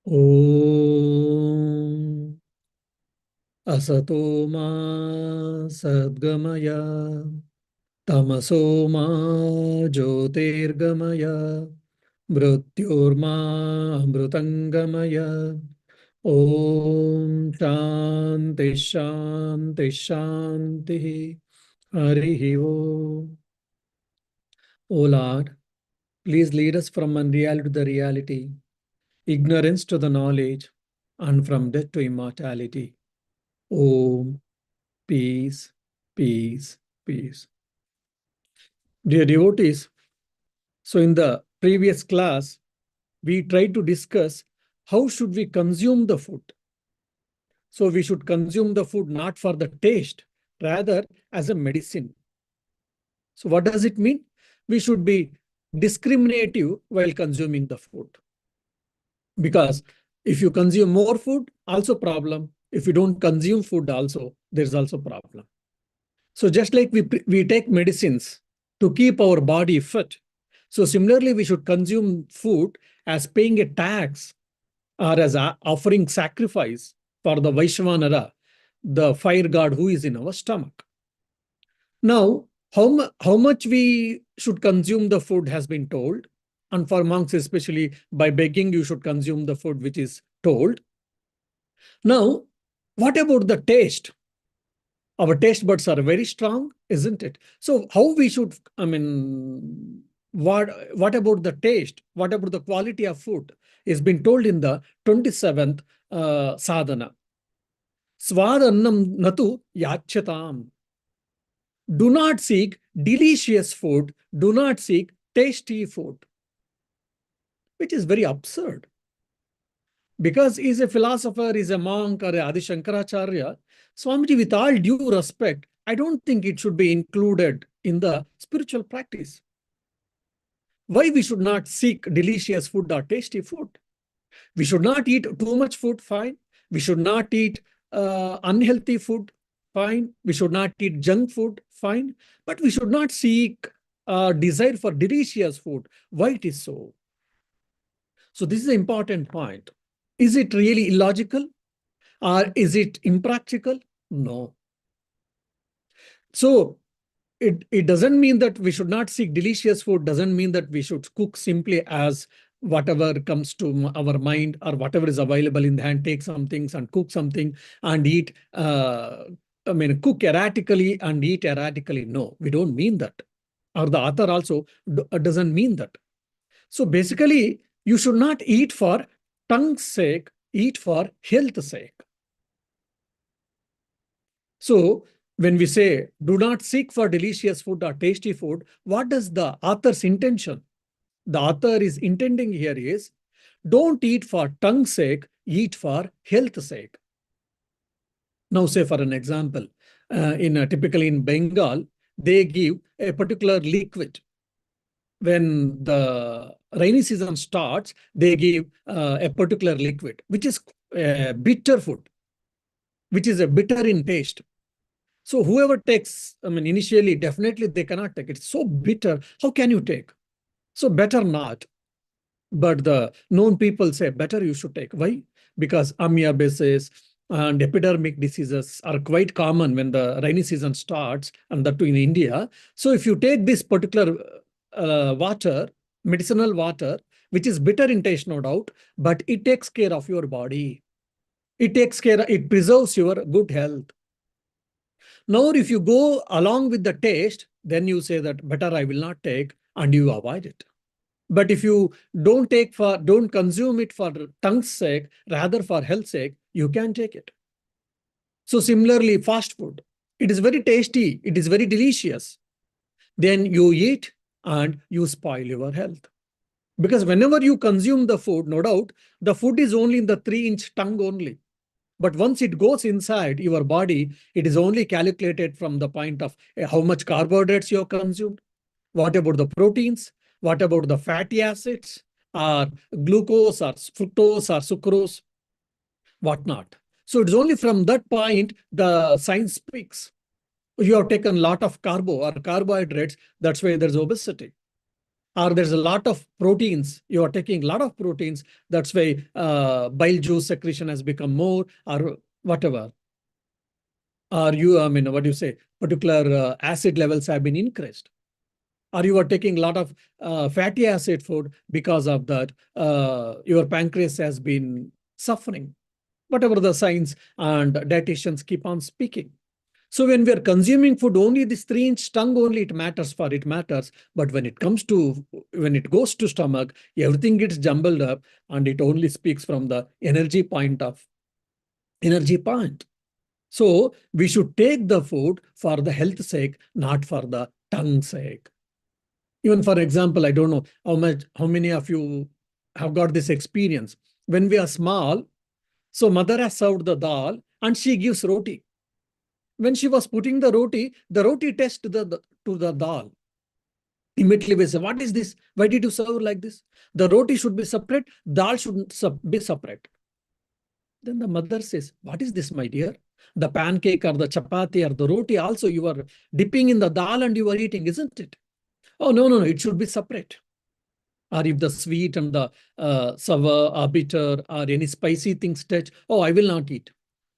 Om Asato Ma Sadgamaya Tamaso Ma Jyotirgamaya Mrityorma Amrutangamaya Om Shanti Shanti Shanti Harihi Om. O Lord, please lead us from unreality to the reality, ignorance to the knowledge, and from death to immortality. Om. Peace, peace, peace. Dear devotees, so in the previous class, we tried to discuss how should we consume the food. So we should consume the food not for the taste, rather as a medicine. So what does it mean? We should be discriminative while consuming the food. Because if you consume more food, also problem. If you don't consume food also, there's also problem. So just like we take medicines to keep our body fit, so similarly we should consume food as paying a tax or as offering sacrifice for the Vaishvanara, the fire god who is in our stomach. Now, how much we should consume the food has been told, and for monks especially, by begging you should consume the food which is told. Now, what about the taste? Our taste buds are very strong, isn't it? So how we should, what about the taste? What about the quality of food? Is been told in the 27th sadhana. Swadannam natu yachatam. Do not seek delicious food. Do not seek tasty food. Which is very absurd. Because he's a philosopher, he's a monk, or a Adi Shankaracharya, Swamiji, with all due respect, I don't think it should be included in the spiritual practice. Why we should not seek delicious food or tasty food? We should not eat too much food, fine. We should not eat unhealthy food, fine. We should not eat junk food, fine. But we should not seek desire for delicious food. Why it is so? So this is an important point. Is it really illogical? Or is it impractical? No. So it doesn't mean that we should not seek delicious food, doesn't mean that we should cook simply as whatever comes to our mind or whatever is available in the hand, take some things and cook something and eat, cook erratically and eat erratically. No, we don't mean that. Or the author also doesn't mean that. So basically, you should not eat for tongue's sake, eat for health's sake. So when we say, do not seek for delicious food or tasty food, what is the author's intention? The author is intending here is, don't eat for tongue's sake, eat for health's sake. Now say for an example, typically in Bengal, they give a particular liquid. When the rainy season starts, they give a particular liquid, which is bitter food, which is a bitter in taste. So whoever takes, initially, definitely they cannot take it. It's so bitter. How can you take? So better not. But the known people say better you should take. Why? Because amyobasis and epidermic diseases are quite common when the rainy season starts, and that too in India. So if you take this particular water, medicinal water, which is bitter in taste, no doubt, but it takes care of your body. It preserves your good health. Now, if you go along with the taste, then you say that better I will not take, and you avoid it. But if you don't consume it for tongue's sake, rather for health's sake, you can take it. So similarly, fast food, it is very tasty, it is very delicious. Then you eat and you spoil your health. Because whenever you consume the food, no doubt, the food is only in the 3-inch tongue only. But once it goes inside your body, it is only calculated from the point of how much carbohydrates you have consumed. What about the proteins? What about the fatty acids? Or glucose or fructose or sucrose? Whatnot. So it's only from that point the science speaks. You have taken a lot of carbo or carbohydrates. That's why there's obesity. or there's a lot of proteins. You are taking a lot of proteins. That's why bile juice secretion has become more, or whatever. Or you, I mean, what do you say? Particular acid levels have been increased. Or you are taking a lot of fatty acid food, because of that, your pancreas has been suffering. Whatever the science and dietitians keep on speaking. So when we are consuming food, only this 3-inch tongue only it matters. But when it goes to stomach, everything gets jumbled up, and it only speaks from the energy point. So we should take the food for the health sake, not for the tongue sake. Even for example, I don't know how many of you have got this experience. When we are small, so mother has served the dal and she gives roti. When she was putting the roti tastes to the dal. Immediately we say, what is this? Why did you serve like this? The roti should be separate, dal should be separate. Then the mother says, what is this, my dear? The pancake or the chapati or the roti also you are dipping in the dal and you are eating, isn't it? Oh, no, it should be separate. Or if the sweet and the sour or bitter or any spicy things touch, oh, I will not eat.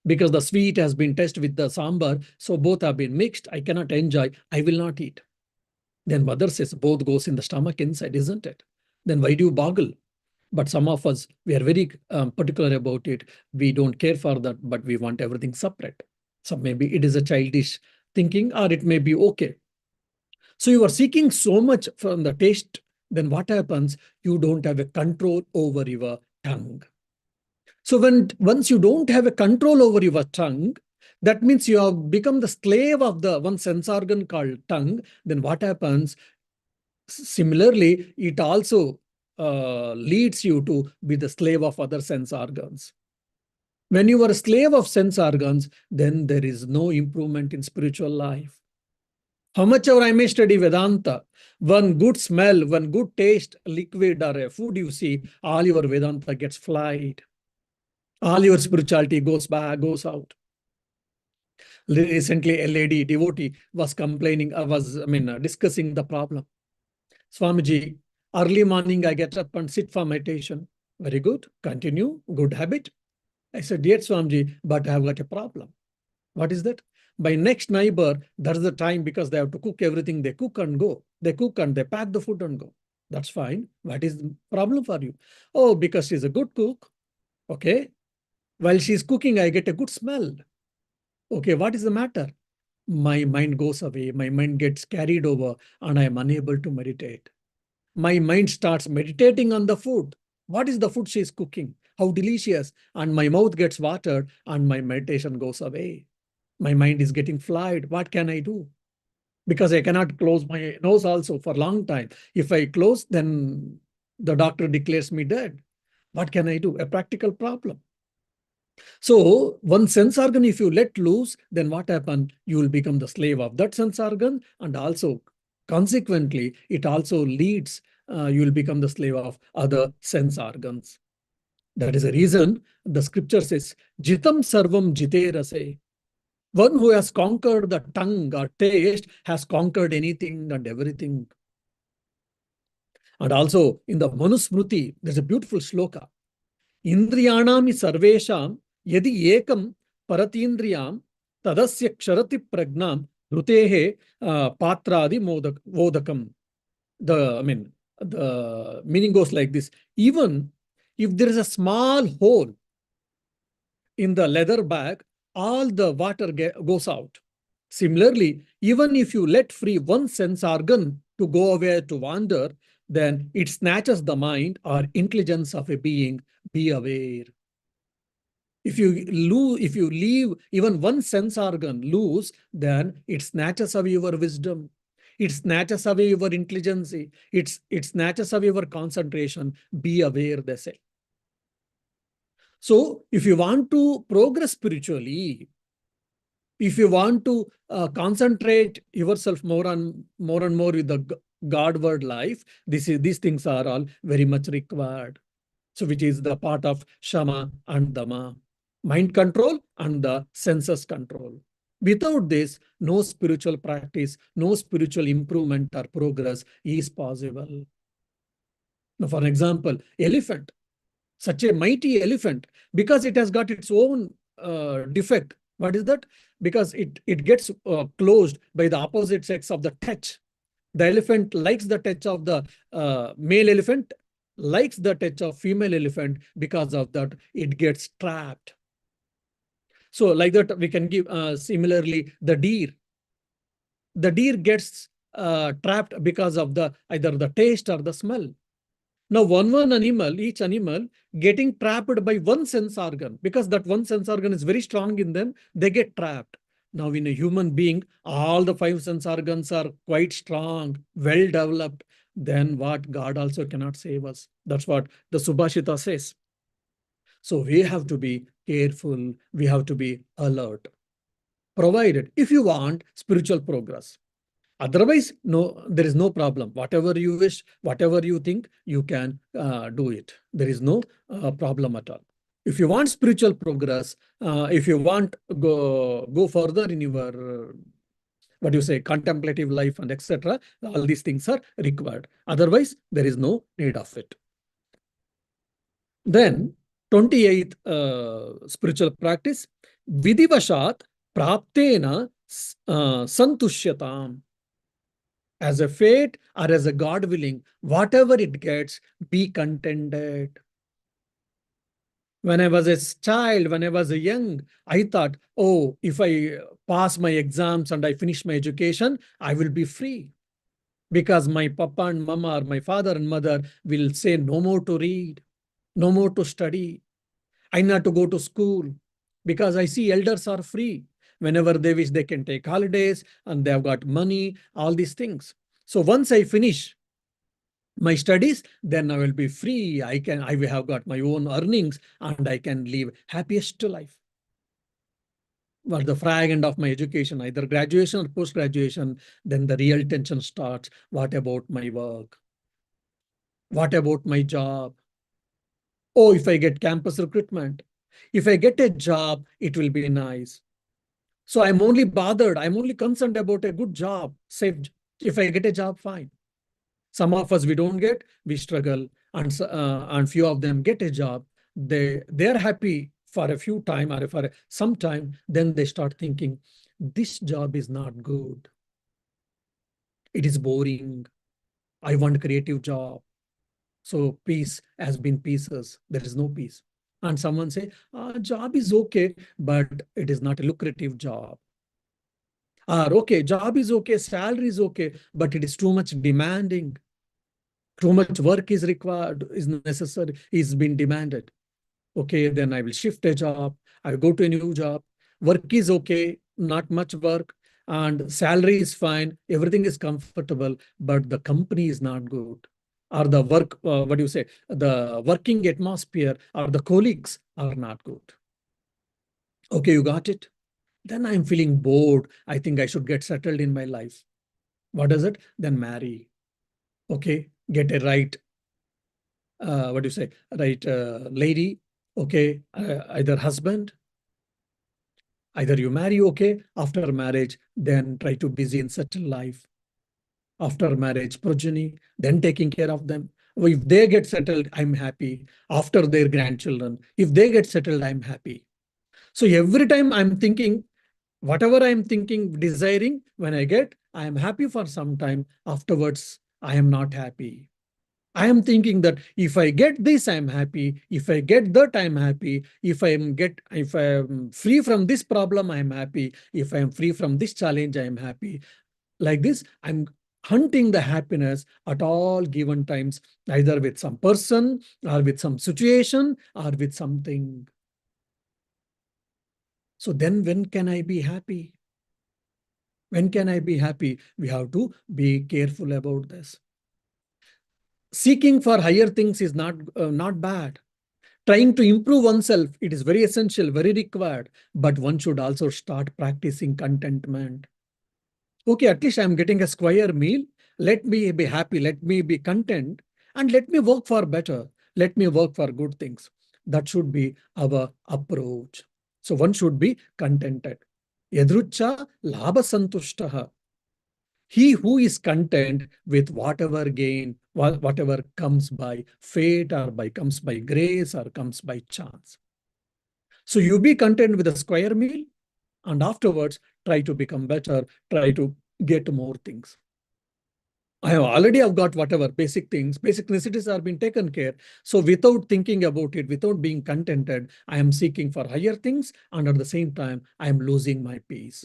Because the sweet has been touched with the sambar, so both have been mixed. I cannot enjoy. I will not eat. Then mother says, both goes in the stomach inside, isn't it? Then why do you boggle? But some of us, we are very particular about it. We don't care for that, but we want everything separate. So maybe it is a childish thinking, or it may be okay. So you are seeking so much from the taste, then what happens? You don't have a control over your tongue. So once you don't have a control over your tongue, that means you have become the slave of the one sense organ called tongue. Then what happens? Similarly, it also leads you to be the slave of other sense organs. When you are a slave of sense organs, then there is no improvement in spiritual life. How much ever I may study Vedanta, one good smell, one good taste, liquid or a food you see, all your Vedanta gets flied. All your spirituality goes back, goes out. Recently, a lady devotee was complaining, discussing the problem. Swamiji, early morning I get up and sit for meditation. Very good, continue, good habit. I said, dear Swamiji, but I have got a problem. What is that? My next neighbor, that's the time because they have to cook everything. They cook and go. They cook and they pack the food and go. That's fine. What is the problem for you? Oh, because she's a good cook. Okay. While she's cooking, I get a good smell. Okay, what is the matter? My mind goes away. My mind gets carried over and I am unable to meditate. My mind starts meditating on the food. What is the food she's cooking? How delicious. And my mouth gets watered and my meditation goes away. My mind is getting flied. What can I do? Because I cannot close my nose also for a long time. If I close, then the doctor declares me dead. What can I do? A practical problem. So one sense organ, if you let loose, then what happens? You will become the slave of that sense organ, and also consequently, it also leads, you will become the slave of other sense organs. That is the reason the scripture says, Jitam sarvam jite rase. One who has conquered the tongue or taste has conquered anything and everything. And also in the Manusmriti, there's a beautiful sloka. Indriyanami sarvesham yadi ekam paratindriyam tadasya ksharati pragnam rutehe patradi vodakam. The meaning goes like this. Even if there is a small hole in the leather bag, all the water goes out. Similarly, even if you let free one sense organ to go away to wander, then it snatches the mind or intelligence of a being. Be aware. If you leave even one sense organ loose, then it snatches away your wisdom. It snatches away your intelligence. It snatches away your concentration. Be aware, they say. So if you want to progress spiritually, if you want to concentrate yourself more and more with the Godward life, these things are all very much required. So which is the part of Shama and Dama, mind control and the senses control. Without this, no spiritual practice, no spiritual improvement or progress is possible. Now, for example, elephant, such a mighty elephant, because it has got its own defect. What is that? Because it gets closed by the opposite sex of the touch. The elephant likes the touch of the male elephant, likes the touch of female elephant. Because of that, it gets trapped. So like that, we can give similarly the deer. The deer gets trapped because of the either the taste or the smell. Now, one animal, each animal getting trapped by one sense organ, because that one sense organ is very strong in them, they get trapped. Now, in a human being, all the five sense organs are quite strong, well developed. Then what? God also cannot save us. That's what the Subhashita says. So we have to be careful. We have to be alert. Provided if you want spiritual progress. Otherwise, no, there is no problem. Whatever you wish, whatever you think, you can do it. There is no problem at all. If you want spiritual progress, if you want go further in your what do you say, contemplative life and etc., all these things are required. Otherwise, there is no need of it. Then 28th spiritual practice, vidivashat praptena santushyatam. As a fate or as a God willing, whatever it gets, be contented. When I was a child, when I was a young, I thought, oh, if I pass my exams and I finish my education, I will be free. Because my papa and mama or my father and mother will say no more to read, no more to study. I need to go to school because I see elders are free. Whenever they wish, they can take holidays and they have got money, all these things. So once I finish my studies, then I will be free. I will have got my own earnings and I can live happiest life. But the fag end of my education, either graduation or post-graduation, then the real tension starts. What about my work? What about my job? Oh, if I get campus recruitment, if I get a job, it will be nice. So I'm only bothered. I'm only concerned about a good job. Safe. If I get a job, fine. Some of us, we don't get, we struggle. And few of them get a job. They're happy for a few time or for some time. Then they start thinking, this job is not good. It is boring. I want a creative job. So peace has been pieces. There is no peace. And someone say, job is okay, but it is not a lucrative job. Or okay, job is okay, salary is okay, but it is too much demanding. Too much work is required, is necessary, is being demanded. Okay, then I will shift a job. I will go to a new job. Work is okay, not much work, and salary is fine. Everything is comfortable, but the company is not good. Or the work, what do you say? The working atmosphere or the colleagues are not good. Okay, you got it? Then I'm feeling bored. I think I should get settled in my life. What is it? Then marry. Okay, get a right, what do you say, right lady. Okay, either husband, either you marry, okay, after marriage, then try to busy in settle life. After marriage, progeny, then taking care of them. If they get settled, I'm happy. After their grandchildren, if they get settled, I'm happy. So every time I'm thinking, whatever I'm thinking, desiring, when I get, I am happy for some time. Afterwards, I am not happy. I am thinking that if I get this, I'm happy. If I get that, I'm happy. If I'm free from this problem, I'm happy. If I'm free from this challenge, I'm happy. Like this, I'm hunting the happiness at all given times, either with some person or with some situation or with something. So then when can I be happy? When can I be happy? We have to be careful about this. Seeking for higher things is not bad. Trying to improve oneself, it is very essential, very required. But one should also start practicing contentment. Okay, at least I'm getting a square meal. Let me be happy. Let me be content. And let me work for better. Let me work for good things. That should be our approach. So one should be contented. Yadrucha labha santushtaha. He who is content with whatever gain, whatever comes by fate or by comes by grace or comes by chance. So you be content with a square meal and afterwards try to become better, try to get more things. I've got whatever basic things, basic necessities are being taken care. So without thinking about it, without being contented, I am seeking for higher things, and at the same time, I am losing my peace.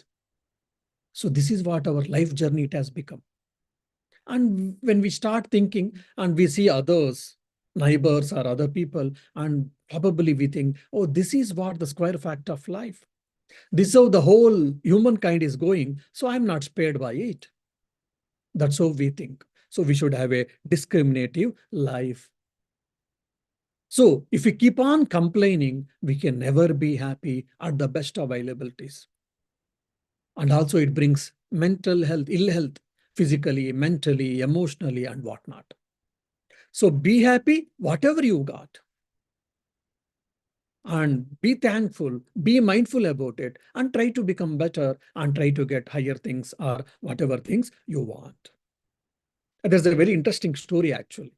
So this is what our life journey it has become. And when we start thinking and we see others, neighbors or other people, and probably we think, oh, this is what the square fact of life. This is how the whole humankind is going. So I'm not spared by it. That's how we think. So we should have a discriminative life. So if we keep on complaining, we can never be happy at the best availabilities. And also it brings mental health, ill health, physically, mentally, emotionally, and whatnot. So be happy, whatever you got. And be thankful, be mindful about it, and try to become better and try to get higher things or whatever things you want. There's a very interesting story actually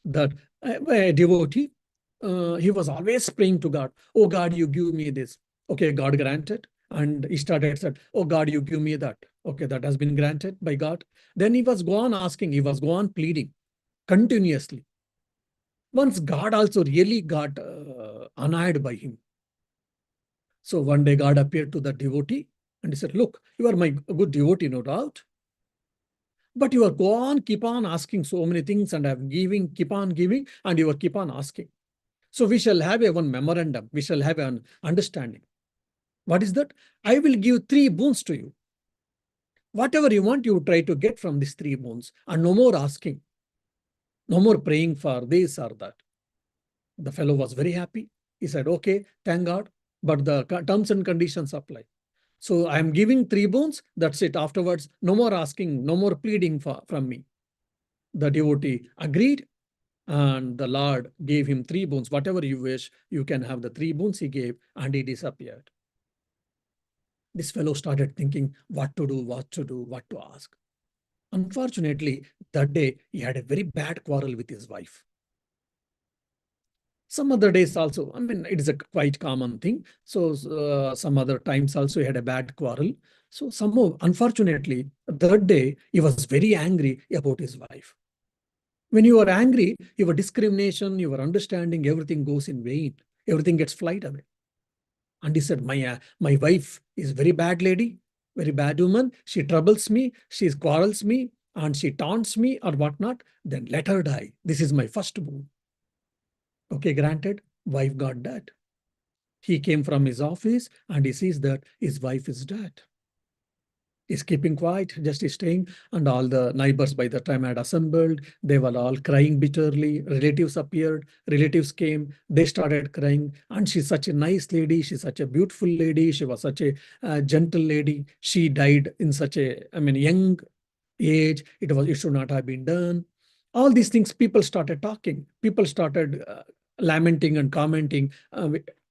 that a devotee, he was always praying to God, oh God, you give me this. Okay, God granted. And he started said, oh God, you give me that. Okay, that has been granted by God. Then he was go on asking, he was go on pleading continuously. Once God also really got annoyed by him. So one day God appeared to the devotee and he said, look, you are my good devotee, no doubt. But you are go on, keep on asking so many things and I'm giving, keep on giving, and you are keep on asking. So we shall have a one memorandum. We shall have an understanding. What is that? I will give 3 boons to you. Whatever you want, you try to get from these 3 boons and no more asking. No more praying for this or that. The fellow was very happy. He said, okay, thank God, but the terms and conditions apply. So I am giving 3 boons. That's it. Afterwards, no more asking, no more pleading from me. The devotee agreed, and the Lord gave him 3 boons. Whatever you wish, you can have the 3 boons he gave, and he disappeared. This fellow started thinking what to do, what to do, what to ask. Unfortunately, that day he had a very bad quarrel with his wife. Some other days also, I mean, it is a quite common thing. So some other times also he had a bad quarrel. So somehow, unfortunately, that day he was very angry about his wife. When you are angry, your discrimination, your understanding, everything goes in vain. Everything gets flight away. And he said, my wife is very bad lady, very bad woman. She troubles me, she quarrels me, and she taunts me or whatnot. Then let her die. This is my first boon. Okay, granted, wife got dead. He came from his office and he sees that his wife is dead. He's keeping quiet, just staying, and all the neighbors by the time had assembled. They were all crying bitterly. Relatives appeared, relatives came, they started crying. And she's such a nice lady, she's such a beautiful lady, she was such a gentle lady. She died in such a, I mean, young age. It should not have been done. All these things, people started talking. People started lamenting and commenting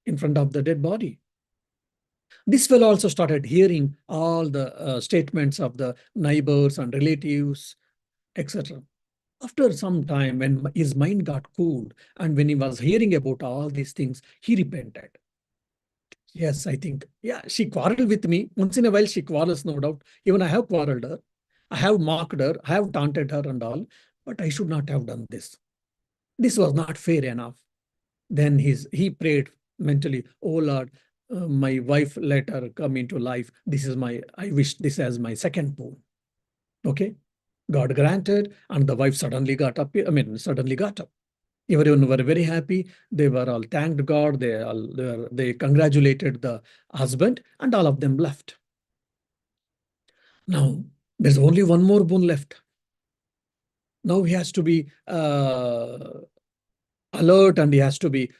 in front of the dead body. This fellow also started hearing all the statements of the neighbors and relatives, etc. After some time, when his mind got cooled and when he was hearing about all these things, he repented. Yes, I think, yeah, she quarreled with me. Once in a while, she quarrels, no doubt. Even I have quarreled her. I have mocked her. I have taunted her and all. But I should not have done this. This was not fair enough. Then he prayed mentally, oh Lord, my wife let her come into life. I wish this as my second boon. Okay. God granted, and the wife suddenly got up. Suddenly got up. Everyone were very happy. They were all thanked God. They congratulated the husband, and all of them left. Now, there's only one more boon left. Now he has to be alert and he has to be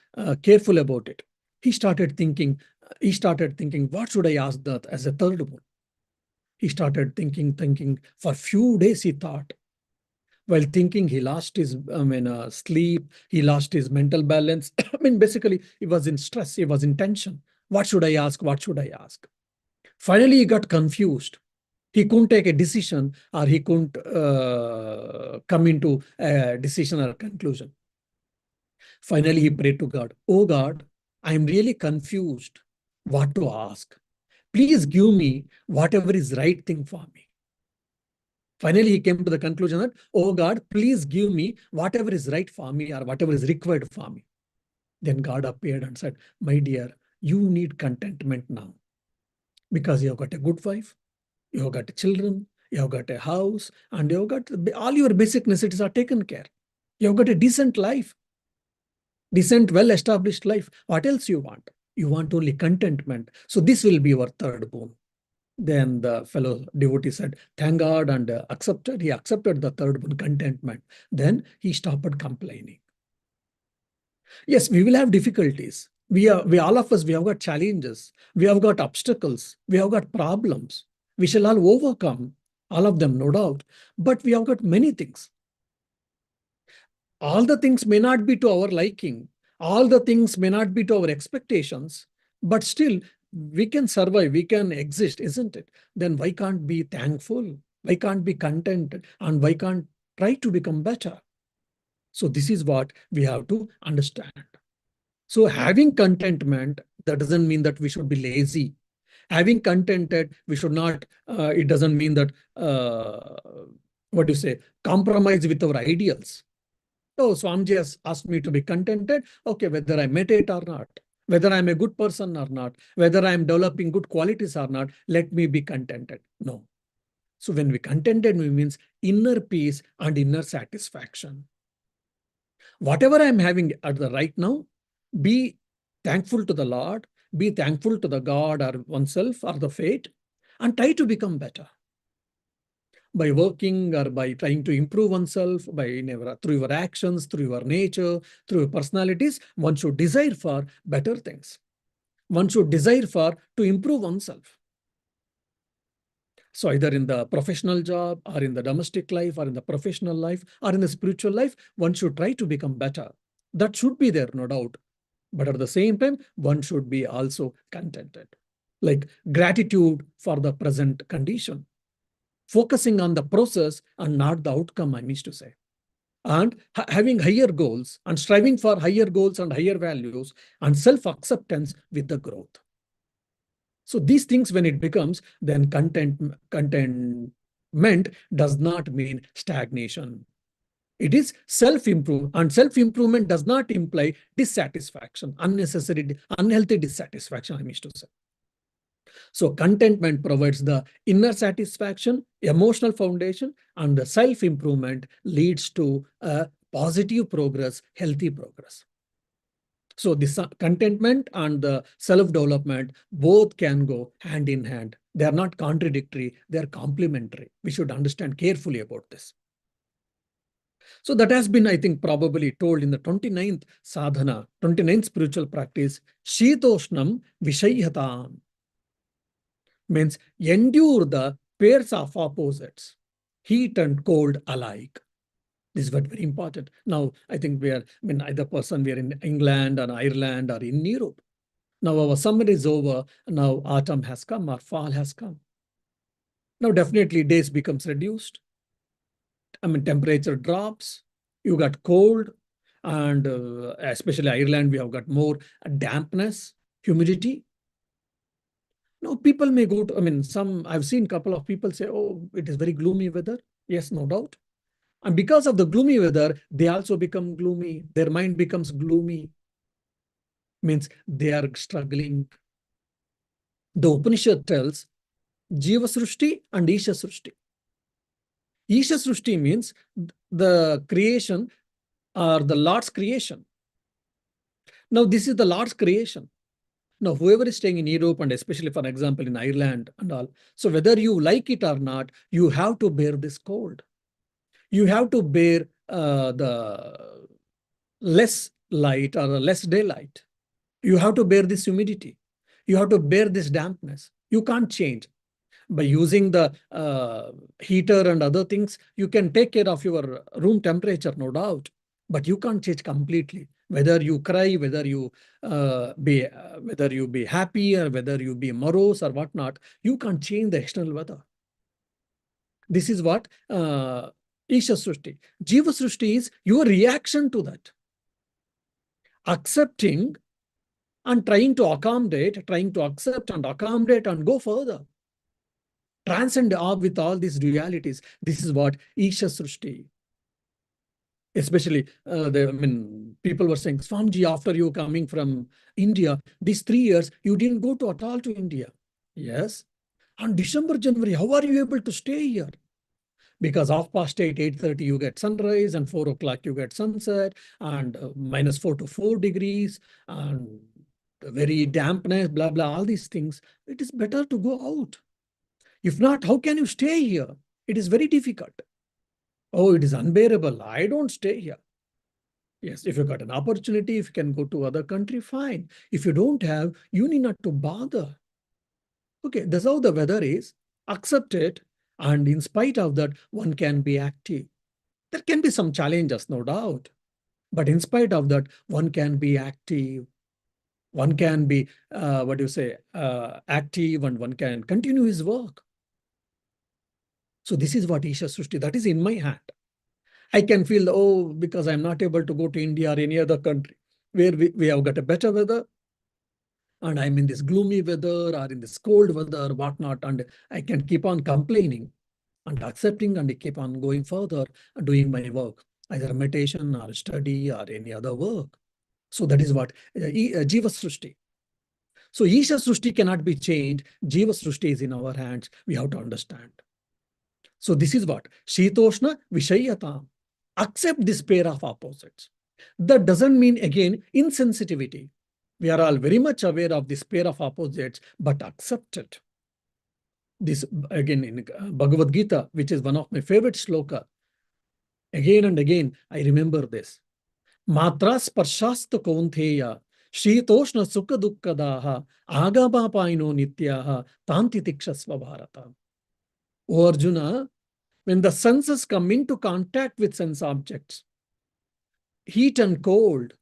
careful about it. He started thinking, what should I ask that as a third boon? He started thinking. For a few days he thought. While thinking, he lost his sleep, he lost his mental balance. Basically, he was in stress, he was in tension. What should I ask? What should I ask? Finally, he got confused. He couldn't take a decision, or he couldn't come into a decision or conclusion. Finally, he prayed to God, "Oh God, I am really confused what to ask. Please give me whatever is right thing for me." Finally, he came to the conclusion that, "Oh God, please give me whatever is right for me or whatever is required for me." Then God appeared and said, "My dear, you need contentment now because you have got a good wife, you have got children, you have got a house, and you have got all your basic necessities are taken care. You have got a decent life, decent, well-established life. What else you want? You want only contentment. So this will be your third boon." Then the fellow devotee said, "Thank God," and accepted. He accepted the third boon, contentment. Then he stopped complaining. Yes, we will have difficulties. We all of us, we have got challenges. We have got obstacles. We have got problems. We shall all overcome all of them, no doubt. But we have got many things. All the things may not be to our liking. All the things may not be to our expectations. But still, we can survive. We can exist, isn't it? Then why can't be thankful? Why can't be content? And why can't try to become better? So this is what we have to understand. So having contentment, that doesn't mean that we should be lazy. Having contented, we should not, it doesn't mean that, what do you say, compromise with our ideals. Oh, Swamiji has asked me to be contented. Okay, whether I meditate or not, whether I'm a good person or not, whether I'm developing good qualities or not, let me be contented. No. So when we contented, we means inner peace and inner satisfaction. Whatever I'm having at the right now, be thankful to the Lord, be thankful to the God or oneself or the fate, and try to become better. By working or by trying to improve oneself, through your actions, through your nature, through your personalities, one should desire for better things. One should desire for to improve oneself. So either in the professional job or in the domestic life or in the professional life or in the spiritual life, one should try to become better. That should be there, no doubt. But at the same time, one should be also contented. Like gratitude for the present condition. Focusing on the process and not the outcome, I mean to say. And having higher goals and striving for higher goals and higher values and self-acceptance with the growth. So these things, when it becomes, then contentment does not mean stagnation. It is self-improvement, and self-improvement does not imply dissatisfaction, unnecessary, unhealthy dissatisfaction, I mean to say. So contentment provides the inner satisfaction, emotional foundation, and the self-improvement leads to a positive progress, healthy progress. So this contentment and the self-development both can go hand in hand. They are not contradictory, they are complementary. We should understand carefully about this. So that has been, I think, probably told in the 29th sadhana, 29th spiritual practice, Shitoshnam Vishayhatam. Means endure the pairs of opposites, heat and cold alike. This is very important. Now, I think either person, we are in England or Ireland or in Europe. Now our summer is over. Now autumn has come or fall has come. Now definitely days becomes reduced. Temperature drops. You got cold, and especially Ireland, we have got more dampness, humidity. Now people may go to, I've seen a couple of people say, "Oh, it is very gloomy weather." Yes, no doubt. And because of the gloomy weather, they also become gloomy. Their mind becomes gloomy. Means they are struggling. The Upanishad tells Jiva Srushti and Isha Srushti. Isha Srushti means the creation or the Lord's creation. Now, this is the Lord's creation. Now, whoever is staying in Europe, and especially, for example, in Ireland and all, so whether you like it or not, you have to bear this cold. You have to bear the less light or the less daylight. You have to bear this humidity. You have to bear this dampness. You can't change. By using the heater and other things, you can take care of your room temperature, no doubt. But you can't change completely. Whether you cry, whether you be happy, or whether you be morose or whatnot, you can't change the external weather. This is what Isha Srushti. Jiva Srushti is your reaction to that. Accepting and trying to accommodate, trying to accept and accommodate and go further. Transcend with all these realities. This is what Isha Srushti. Especially, people were saying, Swamiji, after you coming from India, these 3 years, you didn't go to at all to India. Yes. On December, January, how are you able to stay here? Because half past 8, 8:30, you get sunrise, and 4 o'clock, you get sunset, and -4 to 4 degrees, and very dampness, blah, blah, all these things. It is better to go out. If not, how can you stay here? It is very difficult. Oh, it is unbearable. I don't stay here. Yes, if you got an opportunity, if you can go to other country, fine. If you don't have, you need not to bother. Okay, that's how the weather is. Accept it. And in spite of that, one can be active. There can be some challenges, no doubt. But in spite of that, one can be active. One can be, active, and one can continue his work. So this is what Isha Srushti, that is in my hand. I can feel, oh, because I'm not able to go to India or any other country where we have got a better weather, and I'm in this gloomy weather or in this cold weather, whatnot, and I can keep on complaining and accepting and keep on going further and doing my work, either meditation or study or any other work. So that is what Jiva Srushti. So Isha Srushti cannot be changed. Jiva Srushti is in our hands. We have to understand. So this is what Shitoshna Vishayatam. Accept this pair of opposites. That doesn't mean, again, insensitivity. We are all very much aware of this pair of opposites, but accept it. This, again, in Bhagavad Gita, which is one of my favorite shloka. Again and again, I remember this. Matra sparshasta kaunteya, shitoshna sukha dukkadaha, agamapaino nityaha, tanti tikshasva bharata. O Arjuna, when the senses come into contact with sense objects, heat and cold,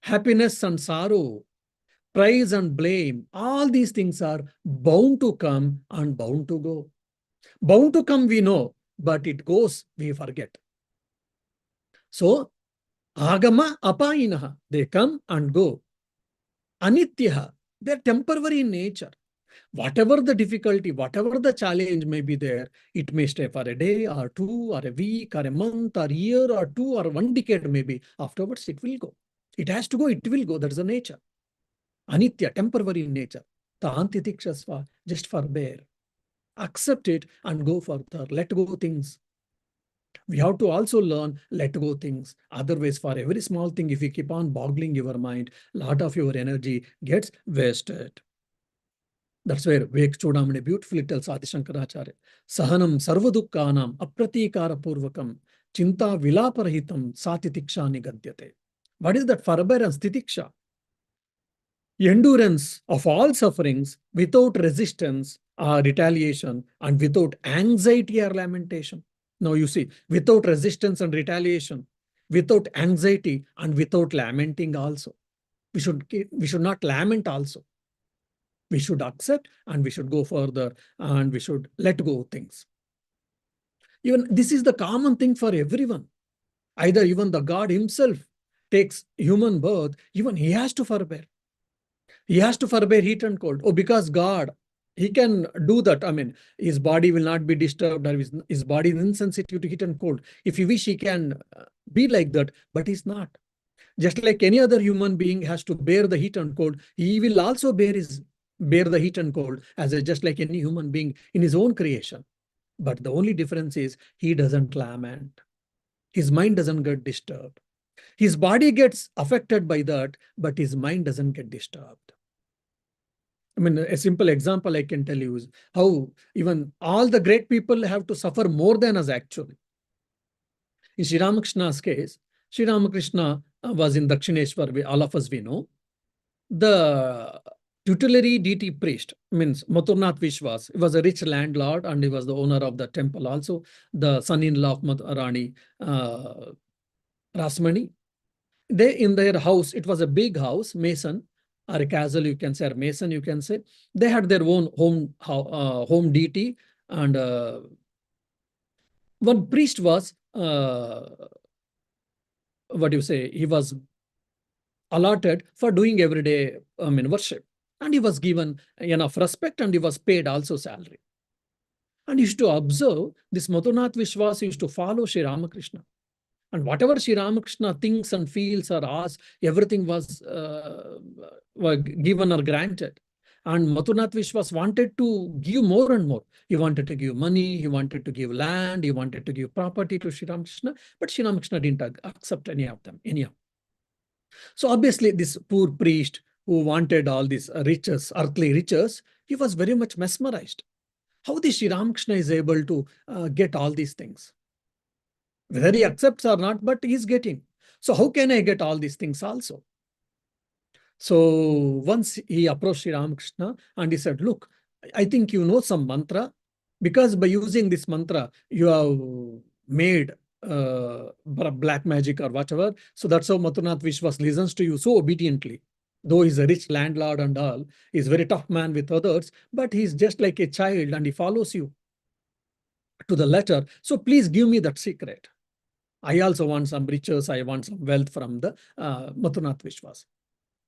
happiness and sorrow, praise and blame, all these things are bound to come and bound to go. Bound to come, we know, but it goes, we forget. So, agama apayinaha, they come and go. Anityaha, they're temporary in nature. Whatever the difficulty, whatever the challenge may be there, it may stay for a day or two or a week or a month or a year or two or 1 decade maybe. Afterwards, it will go. It has to go, it will go. That's the nature. Anitya, temporary in nature. Tanti tikshasva, just forbear. Accept it and go further. Let go things. We have to also learn, let go things. Otherwise, for every small thing, if you keep on boggling your mind, a lot of your energy gets wasted. That's where Vivek Chudamani beautifully tells Adi Shankaracharya, Sahanam sarvadukkanam apratikara purvakam chinta vilaparahitam satitiksha nigadyate. What is that forbearance, titiksha? Endurance of all sufferings without resistance or retaliation and without anxiety or lamentation. Now you see, without resistance and retaliation, without anxiety and without lamenting also. We should not lament also. We should accept and we should go further and we should let go of things. Even this is the common thing for everyone. Either even the God himself takes human birth, even he has to forbear. He has to forbear heat and cold. Oh, because God, he can do that. I mean, his body will not be disturbed, or his body is insensitive to heat and cold. If he wish, he can be like that, but he's not. Just like any other human being has to bear the heat and cold, he will also bear the heat and cold just like any human being in his own creation. But the only difference is he doesn't lament. His mind doesn't get disturbed. His body gets affected by that, but his mind doesn't get disturbed. I mean, a simple example I can tell you is how even all the great people have to suffer more than us actually. In Sri Ramakrishna's case, Sri Ramakrishna was in Dakshineshwar, all of us we know. The tutelary deity priest, means Mathurnath Vishwas, he was a rich landlord and he was the owner of the temple also, the son-in-law of Rani Rasmani. They, in their house, it was a big house, mason, or a castle you can say, or mason you can say. They had their own home deity and One priest was, he was allotted for doing everyday worship. And he was given enough respect and he was paid also salary. And he used to observe this Madhunath Vishwas used to follow Sri Ramakrishna. And whatever Sri Ramakrishna thinks and feels or asks, everything was given or granted. And Madhunath Vishwas wanted to give more and more. He wanted to give money, he wanted to give land, he wanted to give property to Sri Ramakrishna, but Sri Ramakrishna didn't accept any of them, anyhow. So obviously, this poor priest who wanted all these riches, earthly riches, he was very much mesmerized. How the Sri Ramakrishna is able to get all these things? Whether he accepts or not, but he's getting. So how can I get all these things also? So once he approached Sri Ramakrishna and he said, look, I think you know some mantra, because by using this mantra, you have made black magic or whatever. So that's how Madhunath Vishwas listens to you so obediently. Though he's a rich landlord and all, he's a very tough man with others, but he's just like a child and he follows you to the letter. So please give me that secret. I also want some riches, I want some wealth from the Madhunath Vishwas.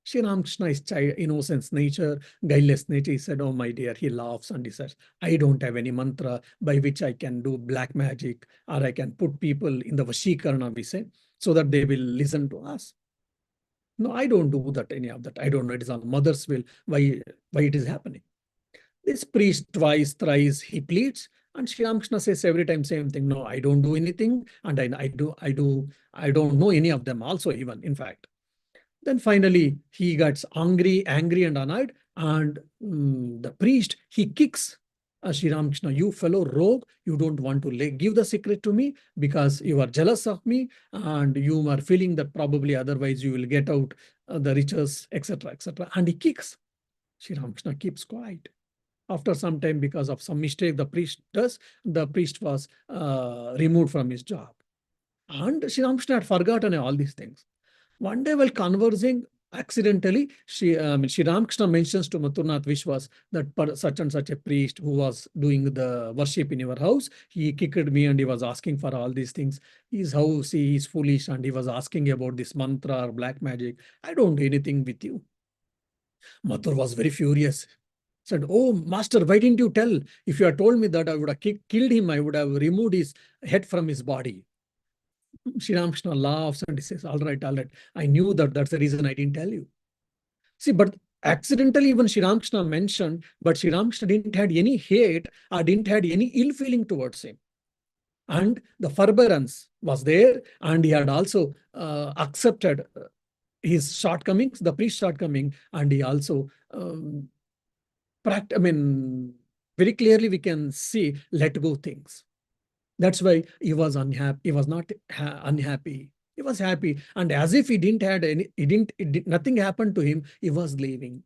Sri Ramakrishna is innocence nature, guileless nature. He said, oh my dear, he laughs and he says, I don't have any mantra by which I can do black magic or I can put people in the Vashikarna, we say, so that they will listen to us. No, I don't do that, any of that. I don't know. It is on mother's will why it is happening. This priest twice, thrice, he pleads, and Sri Ramakrishna says every time same thing. No, I don't do anything, and I don't know any of them also, even, in fact. Then finally he gets angry and annoyed, and the priest, he kicks Sri Ramakrishna, you fellow rogue, you don't want to give the secret to me because you are jealous of me and you are feeling that probably otherwise you will get out the riches, etc., etc. And he kicks. Sri Ramakrishna keeps quiet. After some time, because of some mistake the priest does, the priest was removed from his job. And Sri Ramakrishna had forgotten all these things. One day while conversing, accidentally, Sri Ramakrishna mentions to Madhunath Vishwas that such and such a priest who was doing the worship in your house, he kicked me and he was asking for all these things. His house, he is foolish and he was asking about this mantra or black magic. I don't do anything with you. Mathur was very furious. Said, oh, master, why didn't you tell? If you had told me that, I would have killed him. I would have removed his head from his body. Sri Ramakrishna laughs and he says, all right. I knew that. That's the reason I didn't tell you. See, but accidentally even Sri Ramakrishna mentioned, but Sri Ramakrishna didn't have any hate or didn't have any ill feeling towards him. And the forbearance was there, and he had also accepted his shortcomings, the priest's shortcoming, and he also very clearly we can see let go things. That's why he was unhappy. He was not unhappy. He was happy, and as if nothing happened to him. He was leaving.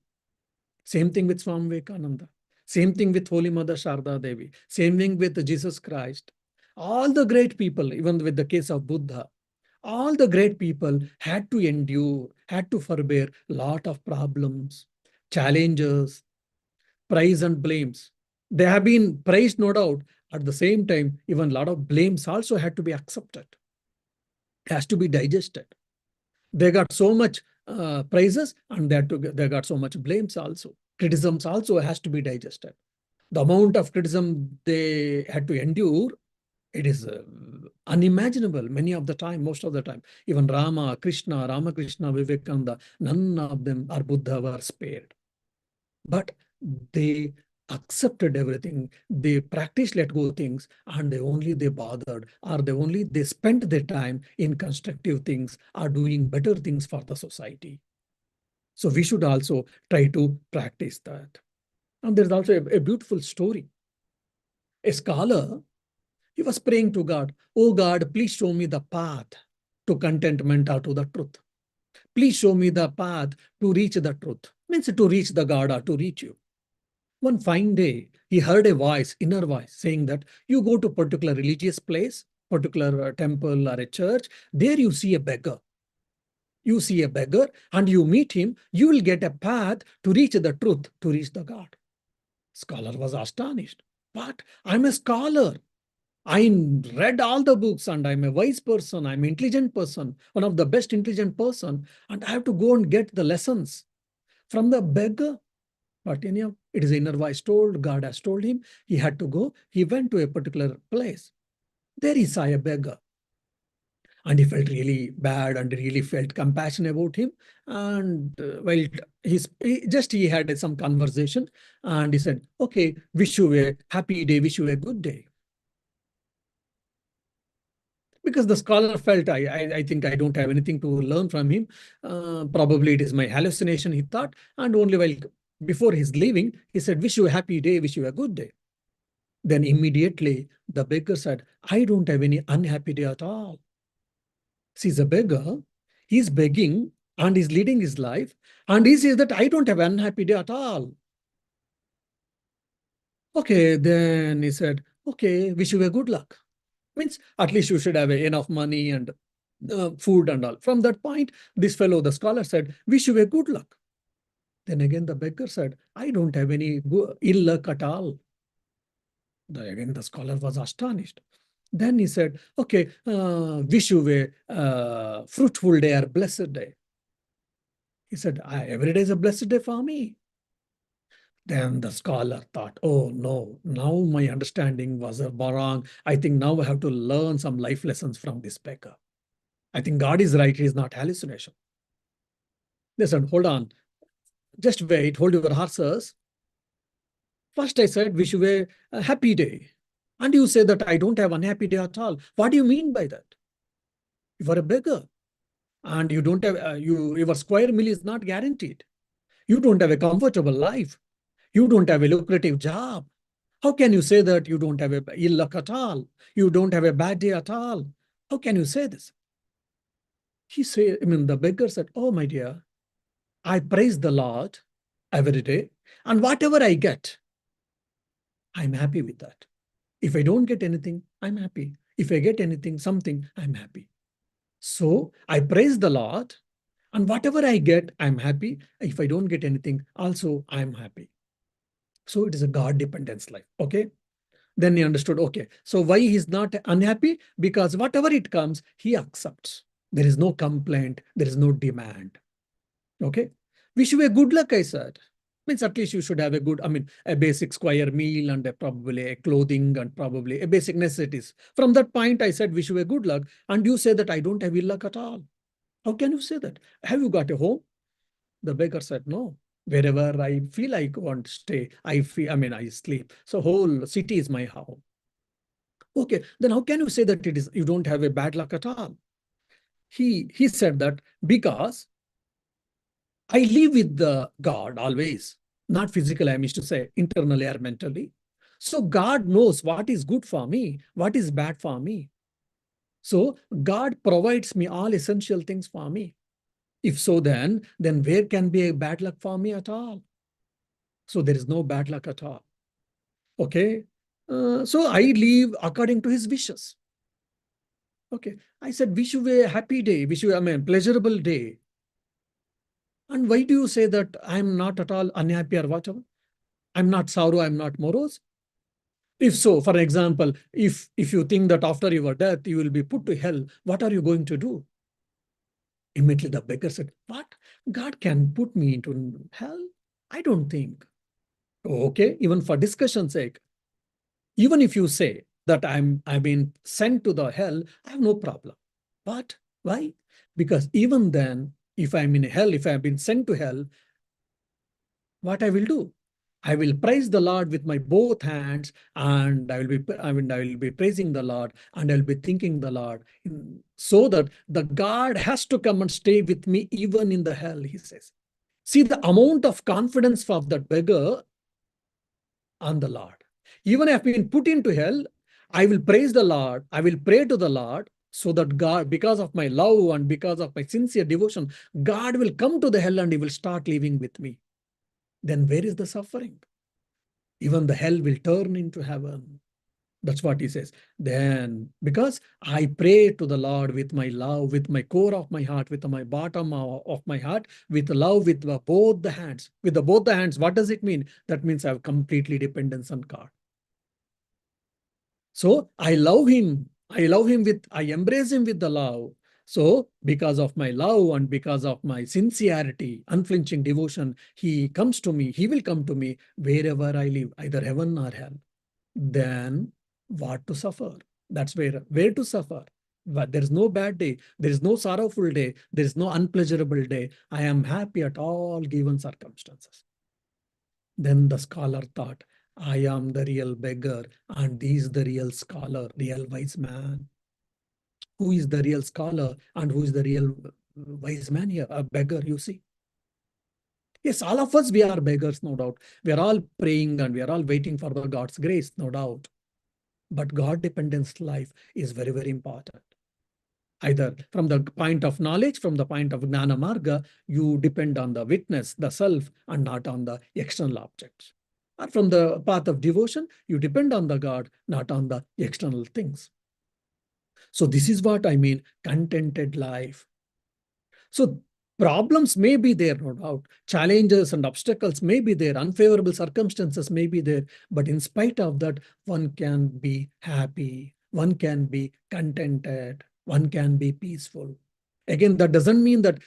Same thing with Swami Vivekananda. Same thing with Holy Mother Sharda Devi. Same thing with Jesus Christ. All the great people, even with the case of Buddha, all the great people had to endure, had to forbear lot of problems, challenges, praise and blames. They have been praised, no doubt. At the same time, even a lot of blames also had to be accepted. It has to be digested. They got so much praises and they got so much blames also. Criticisms also has to be digested. The amount of criticism they had to endure, it is unimaginable many of the time, most of the time. Even Rama, Krishna, Ramakrishna, Vivekananda, none of them or Buddha were spared. But they accepted everything. They practiced let go things, and they bothered, or they spent their time in constructive things or doing better things for the society. So we should also try to practice that. And there's also a beautiful story. A scholar, he was praying to God, oh God, please show me the path to contentment or to the truth. Please show me the path to reach the truth. Means to reach the God or to reach you. One fine day, he heard a voice, inner voice, saying that you go to a particular religious place, particular temple or a church, there you see a beggar. You see a beggar and you meet him, you will get a path to reach the truth, to reach the God. Scholar was astonished. But I'm a scholar. I read all the books and I'm a wise person, I'm an intelligent person, one of the best intelligent person, and I have to go and get the lessons from the beggar. But anyhow, it is inner voice told, God has told him, he had to go. He went to a particular place. There he saw a beggar. And he felt really bad and really felt compassion about him. And well, he had some conversation and he said, okay, wish you a happy day, wish you a good day. Because the scholar felt, I think I don't have anything to learn from him. Probably it is my hallucination, he thought. And only while before his leaving, he said, wish you a happy day, wish you a good day. Then immediately the beggar said, I don't have any unhappy day at all. See, the beggar, he's begging and he's leading his life. And he says that I don't have an unhappy day at all. Okay, then he said, okay, wish you a good luck. Means at least you should have enough money and food and all. From that point, this fellow, the scholar said, wish you a good luck. Then again, the beggar said, I don't have any ill luck at all. Again, the scholar was astonished. Then he said, okay, wish you a fruitful day or blessed day. He said, every day is a blessed day for me. Then the scholar thought, oh no, now my understanding was wrong. I think now I have to learn some life lessons from this beggar. I think God is right, he is not hallucination. They said, hold on, just wait, hold your horses. First I said, wish you a happy day. And you say that I don't have unhappy day at all. What do you mean by that? You are a beggar and you don't have, your square meal is not guaranteed. You don't have a comfortable life. You don't have a lucrative job. How can you say that you don't have a ill luck at all? You don't have a bad day at all? How can you say this? The beggar said, oh, my dear, I praise the Lord every day, and whatever I get, I'm happy with that. If I don't get anything, I'm happy. If I get anything, something, I'm happy. So I praise the Lord, and whatever I get, I'm happy. If I don't get anything, also I'm happy. So it is a God-dependence life, okay? Then he understood, okay, so why he's not unhappy? Because whatever it comes, he accepts. There is no complaint, there is no demand, okay? Wish you a good luck, I said. Means at least you should have a good, a basic square meal and probably a clothing and probably a basic necessities. From that point, I said, wish you a good luck. And you say that I don't have ill luck at all. How can you say that? Have you got a home? The beggar said, no. Wherever I feel I want to stay, I sleep. So whole city is my home. Okay, then how can you say that you don't have a bad luck at all? He said that because I live with the God always, not physically, I mean to say internally or mentally. So God knows what is good for me, what is bad for me. So God provides me all essential things for me. If so, then where can be a bad luck for me at all? So there is no bad luck at all. Okay. So I live according to his wishes. Okay. I said, wish you a happy day, wish you pleasurable day. And why do you say that I'm not at all unhappy or whatever? I'm not sorrow, I'm not morose. If so, for example, if you think that after your death you will be put to hell, what are you going to do? Immediately the beggar said, what? God can put me into hell? I don't think. Okay, even for discussion's sake, even if you say that I've been sent to the hell, I have no problem. But why? Because even then, if I'm in hell, if I've been sent to hell, what I will do? I will praise the Lord with my both hands, and I will be praising the Lord, and I'll be thanking the Lord, so that the God has to come and stay with me even in the hell, he says. See the amount of confidence of that beggar on the Lord. Even if I've been put into hell, I will praise the Lord, I will pray to the Lord, so that God, because of my love and because of my sincere devotion, God will come to the hell and he will start living with me. Then where is the suffering? Even the hell will turn into heaven. That's what he says. Then, because I pray to the Lord with my love, with my core of my heart, with my bottom of my heart, with love, with both the hands. With both the hands, what does it mean? That means I have completely dependence on God. So I love him. I embrace him with the love. So because of my love and because of my sincerity, unflinching devotion, he comes to me. He will come to me wherever I live, either heaven or hell. Then what to suffer? That's where to suffer. But there is no bad day. There is no sorrowful day. There is no unpleasurable day. I am happy at all given circumstances. Then the scholar thought, I am the real beggar, and he is the real scholar, real wise man. Who is the real scholar and who is the real wise man here? A beggar, you see. Yes, all of us, we are beggars, no doubt. We are all praying and we are all waiting for the God's grace, no doubt. But God dependence life is very, very important. Either from the point of knowledge, from the point of Gnana Marga, you depend on the witness, the self, and not on the external objects. Or from the path of devotion, you depend on the God, not on the external things. So this is what I mean, contented life. So problems may be there, no doubt. Challenges and obstacles may be there. Unfavorable circumstances may be there. But in spite of that, one can be happy. One can be contented. One can be peaceful. Again, that doesn't mean that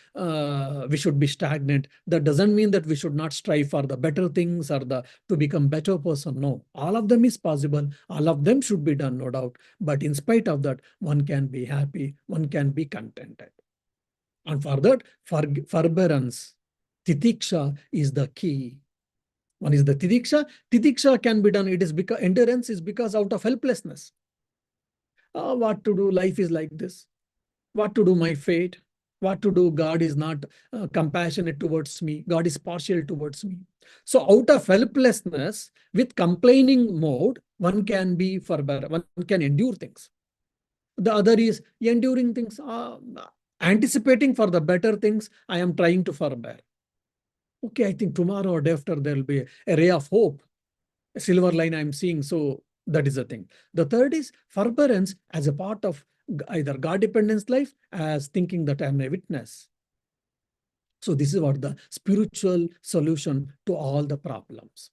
we should be stagnant. That doesn't mean that we should not strive for the better things or to become better person. No, all of them is possible. All of them should be done, no doubt. But in spite of that, one can be happy. One can be contented. And for that, forbearance, titiksha is the key. One is the titiksha. Titiksha can be done. It is because endurance is because out of helplessness. What to do? Life is like this. What to do? My fate. What to do? God is not compassionate towards me. God is partial towards me. So out of helplessness, with complaining mode, one can be forbear. One can endure things. The other is enduring things. Anticipating for the better things, I am trying to forbear. Okay, I think tomorrow or day after there will be a ray of hope, a silver line I'm seeing. So that is the thing. The third is forbearance as a part of either God dependence life, as thinking that I'm a witness. So this is what the spiritual solution to all the problems.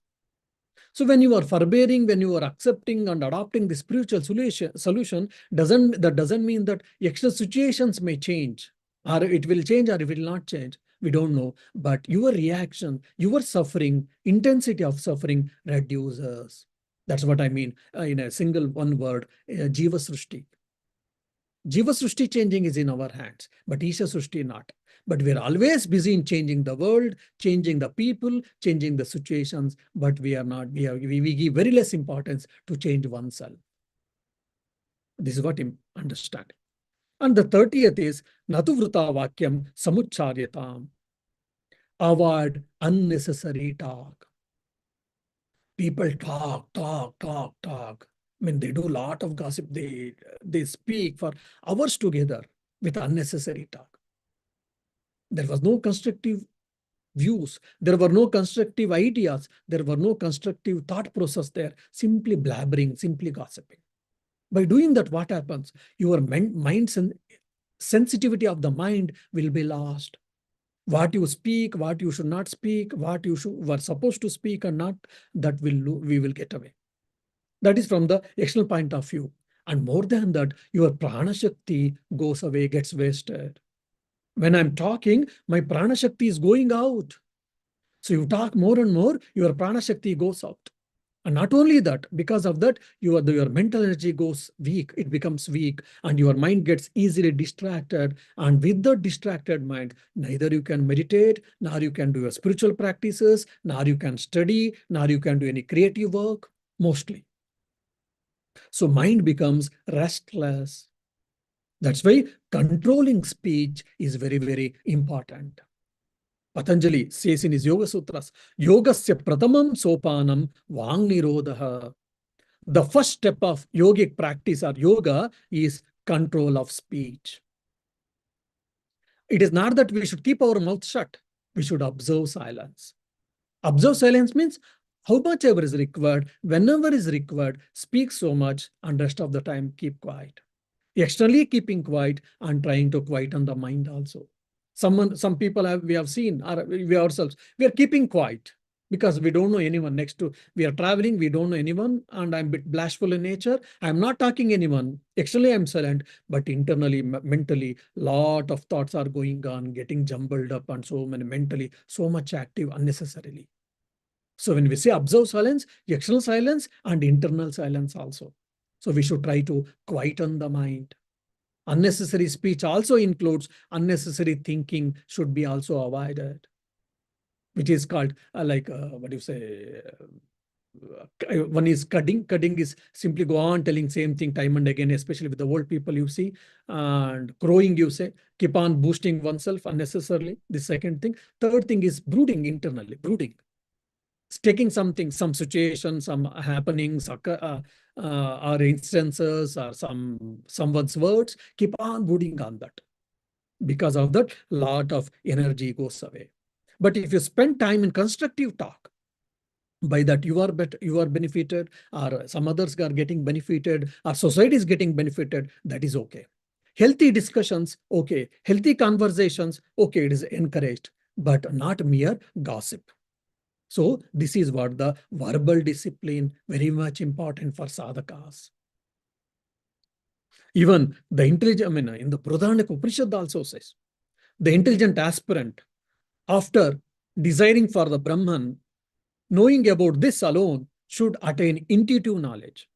So when you are forbearing, when you are accepting and adopting the spiritual solution, that doesn't mean that external situations may change, or it will change, or it will not change. We don't know. But your reaction, your suffering, intensity of suffering reduces. That's what I mean in a single one word, Jiva Srushti. Jiva Srushti changing is in our hands, but Isha Srushti not. But we're always busy in changing the world, changing the people, changing the situations, but we are not. We give very less importance to change oneself. This is what I understand. And the 30th is Natu Vrita Vakyam Samucharyatam. Avoid unnecessary talk. People talk. I mean, they do a lot of gossip. They speak for hours together with unnecessary talk. There was no constructive views. There were no constructive ideas. There were no constructive thought process there. Simply blabbering, simply gossiping. By doing that, what happens? Your mind sensitivity of the mind will be lost. What you speak, what you should not speak, what you were supposed to speak or not, that we will get away. That is from the external point of view. And more than that, your prana shakti goes away, gets wasted. When I'm talking, my prana shakti is going out. So you talk more and more, your prana shakti goes out. And not only that, because of that, your mental energy goes weak. It becomes weak, and your mind gets easily distracted. And with the distracted mind, neither you can meditate, nor you can do your spiritual practices, nor you can study, nor you can do any creative work, mostly. So mind becomes restless. That's why controlling speech is very, very important. Patanjali says in his Yoga Sutras, Yogasya pratamam sopanam vang nirodha. The first step of yogic practice or yoga is control of speech. It is not that we should keep our mouth shut. We should observe silence. Observe silence means how much ever is required, whenever is required, speak so much, and rest of the time keep quiet. Externally keeping quiet and trying to quieten the mind also. Some people we have seen, or we ourselves, we are keeping quiet. because we don't know anyone next to, we are traveling, we don't know anyone, and I'm a bit bashful in nature. I'm not talking anyone. Externally, I'm silent, but internally, mentally, lot of thoughts are going on, getting jumbled up, and so many mentally, so much active unnecessarily. So when we say observe silence, external silence and internal silence also. So we should try to quieten the mind. Unnecessary speech also includes unnecessary thinking should be also avoided, which is called what do you say? One is cutting. Cutting is simply go on telling same thing time and again, especially with the old people you see. And growing, you say, keep on boosting oneself unnecessarily. The second thing. Third thing is brooding internally. Brooding. Taking something, some situation, some happenings, or instances, or someone's words, keep on brooding on that. Because of that, lot of energy goes away. But if you spend time in constructive talk, by that you are benefited, or some others are getting benefited, or society is getting benefited, that is okay. Healthy discussions, okay. Healthy conversations, okay, it is encouraged, but not mere gossip. So this is what the verbal discipline, very much important for sadhakas. Even the intelligent, in the Pradhanak Upanishad also says, the intelligent aspirant, after desiring for the Brahman, knowing about this alone, should attain intuitive knowledge.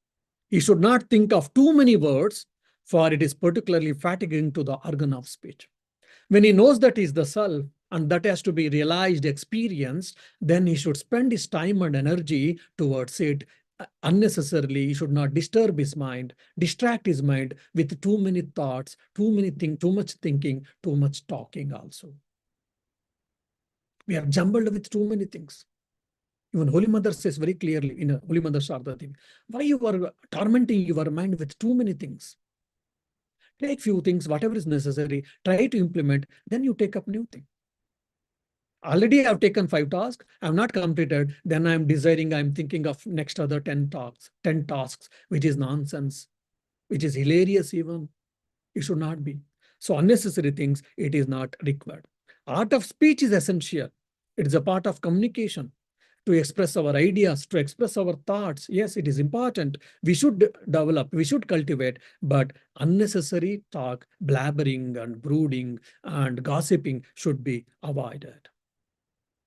He should not think of too many words, for it is particularly fatiguing to the organ of speech. When he knows that is the self and that has to be realized, experienced, then he should spend his time and energy towards it unnecessarily. He should not disturb his mind, distract his mind with too many thoughts, too many things, too much thinking, too much talking also. We are jumbled with too many things. Even Holy Mother says very clearly in Holy Mother Sharda Devi, why you are tormenting your mind with too many things? Take few things, whatever is necessary, try to implement, then you take up new thing. Already I've taken 5 tasks, I'm not completed, then I'm desiring, I'm thinking of next other 10 tasks, which is nonsense, which is hilarious even. It should not be. So unnecessary things, it is not required. Art of speech is essential. It is a part of communication. To express our ideas, to express our thoughts. Yes, it is important. We should develop, we should cultivate, but unnecessary talk, blabbering and brooding and gossiping should be avoided.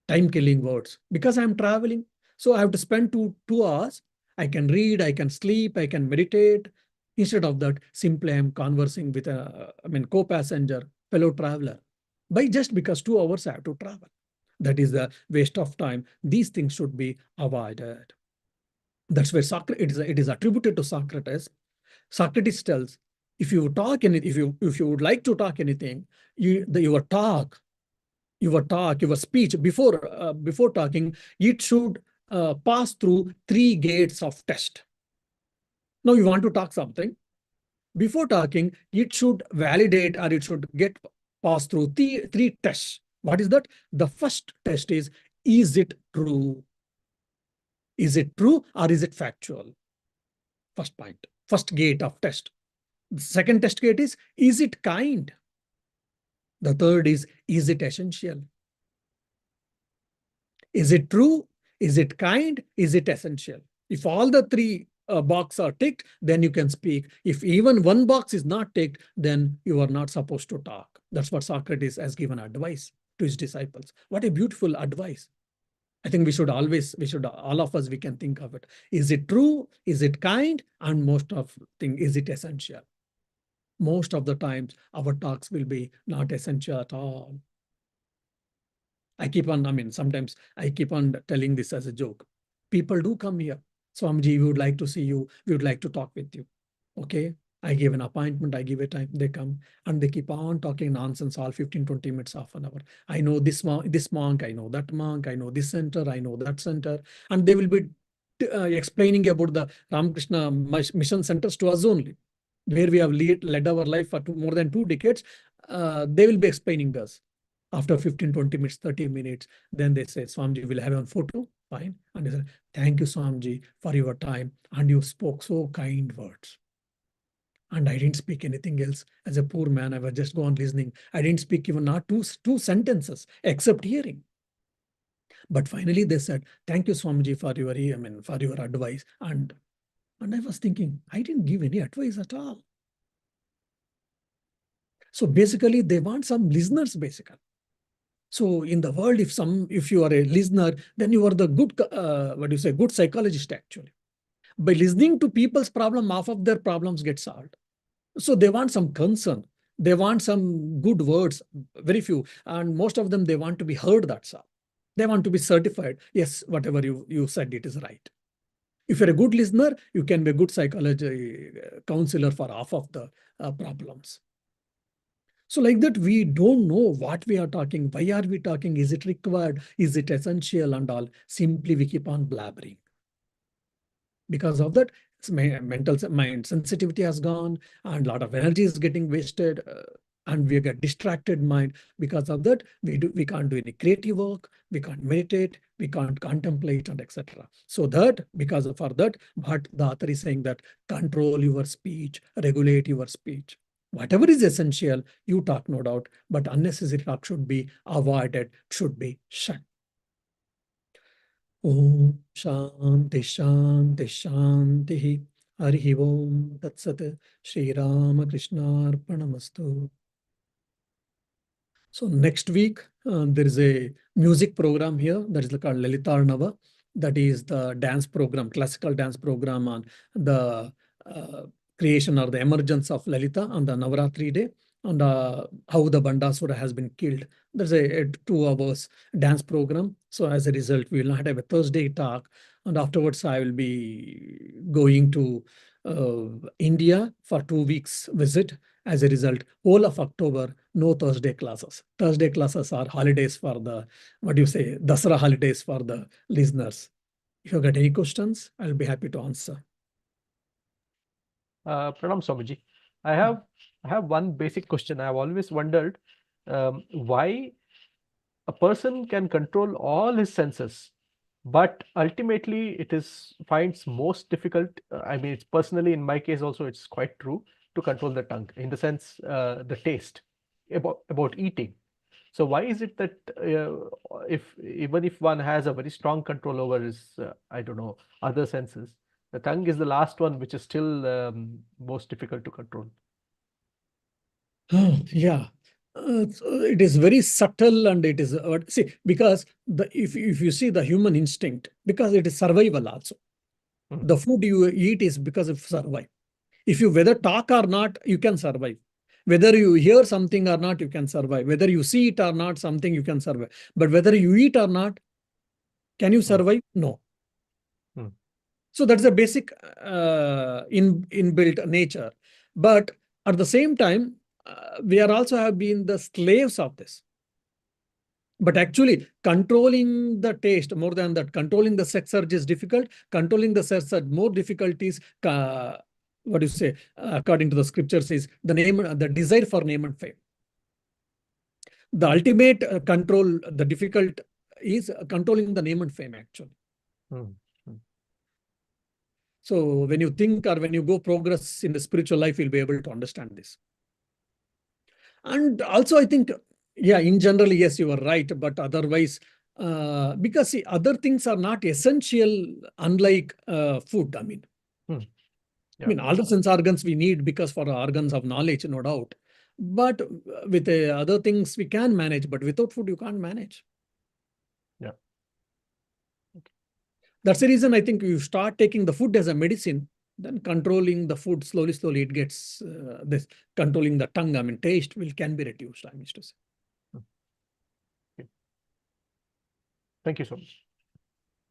Time killing words. Because I'm traveling, so I have to spend two hours. I can read, I can sleep, I can meditate. Instead of that, simply I'm conversing with a co-passenger, fellow traveler. Just because 2 hours I have to travel. That is the waste of time. These things should be avoided. That's where it is attributed to Socrates. Socrates tells, if you talk anything, if you would like to talk anything, your speech before talking, it should pass through 3 gates of test. Now you want to talk something. Before talking, it should validate, or it should get passed through three tests. What is that? The first test is it true? Is it true or is it factual? First point, first gate of test. The second test gate is it kind? The third is it essential? Is it true? Is it kind? Is it essential? If all the 3 boxes are ticked, then you can speak. If even one box is not ticked, then you are not supposed to talk. That's what Socrates has given advice to his disciples. What a beautiful advice. I think all of us, we can think of it. Is it true? Is it kind? And most of the thing, is it essential? Most of the times, our talks will be not essential at all. Sometimes I keep on telling this as a joke. People do come here. Swamiji, we would like to see you. We would like to talk with you. Okay. I give an appointment, I give a time, they come and they keep on talking nonsense all 15, 20 minutes, half an hour. I know this monk, I know that monk, I know this center, I know that center. And they will be explaining about the Ramakrishna mission centers to us only, where we have led our life for more than 2 decades. They will be explaining us. After 15, 20 minutes, 30 minutes, then they say, Swamiji, will have a photo? Fine. And they say, thank you, Swamiji, for your time. And you spoke so kind words. And I didn't speak anything else. As a poor man, I was just gone listening. I didn't speak even not two sentences, except hearing. But finally they said, thank you, Swamiji, for your, for your advice. And I was thinking, I didn't give any advice at all. So basically, they want some listeners, basically. So in the world, if you are a listener, then you are the good, good psychologist, actually. By listening to people's problem, half of their problems get solved. So they want some concern. They want some good words, very few. And most of them, they want to be heard, that's all. They want to be certified. Yes, whatever you said, it is right. If you're a good listener, you can be a good psychology counselor for half of the problems. So like that, we don't know what we are talking. Why are we talking? Is it required? Is it essential and all? Simply we keep on blabbering. Because of that, mental mind sensitivity has gone and a lot of energy is getting wasted. And we get distracted mind. Because of that, we can't do any creative work, we can't meditate, we can't contemplate, and etc. So that, for that, what the author is saying, that control your speech, regulate your speech. Whatever is essential, you talk, no doubt, but unnecessary talk should be avoided, should be shut. Om Shanti Shanti Shanti. Harihi Om Tat Sat. Shri Ramakrishna Arpanamastu. So next week, there is a music program here that is called Lalita Arnava. That is the dance program, classical dance program on the creation or the emergence of Lalita on the Navaratri day, and how the Bandasura has been killed. There's a 2 hours dance program. So as a result, we will not have a Thursday talk. And afterwards, I will be going to India for 2 weeks visit. As a result, whole of October, no Thursday classes. Thursday classes are holidays for the, Dasara holidays for the listeners. If you got any questions, I'll be happy to answer. Pranam Swamiji. I have one basic question. I have always wondered why a person can control all his senses, but ultimately it finds most difficult. I mean, it's personally in my case also, it's quite true to control the tongue, in the sense the taste about eating. So why is it that even if one has a very strong control over his I don't know, other senses, the tongue is the last one which is still most difficult to control? Yeah. It is very subtle, and it is because if you see the human instinct, because it is survival also. The food you eat is because of survive. If you whether talk or not, you can survive. Whether you hear something or not, you can survive. Whether you see it or not, something you can survive. But whether you eat or not, can you survive? No. So that's a basic inbuilt nature. But at the same time, we are also have been the slaves of this. But actually, controlling the taste more than that, controlling the sex urge is difficult. Controlling the sex urge more difficulties. According to the scriptures, is the desire for name and fame. The ultimate control, the difficult is controlling the name and fame, actually. So when you think or when you go progress in the spiritual life, you'll be able to understand this. And also, I think, yeah, in general, yes, you are right. But otherwise, because see, other things are not essential, unlike food. I mean, all the sense organs we need because for organs of knowledge, no doubt. But with other things we can manage, but without food, you can't manage. Yeah. That's the reason I think you start taking the food as a medicine, then controlling the food slowly, it gets this controlling the tongue, taste can be reduced, I used to say. Thank you so much.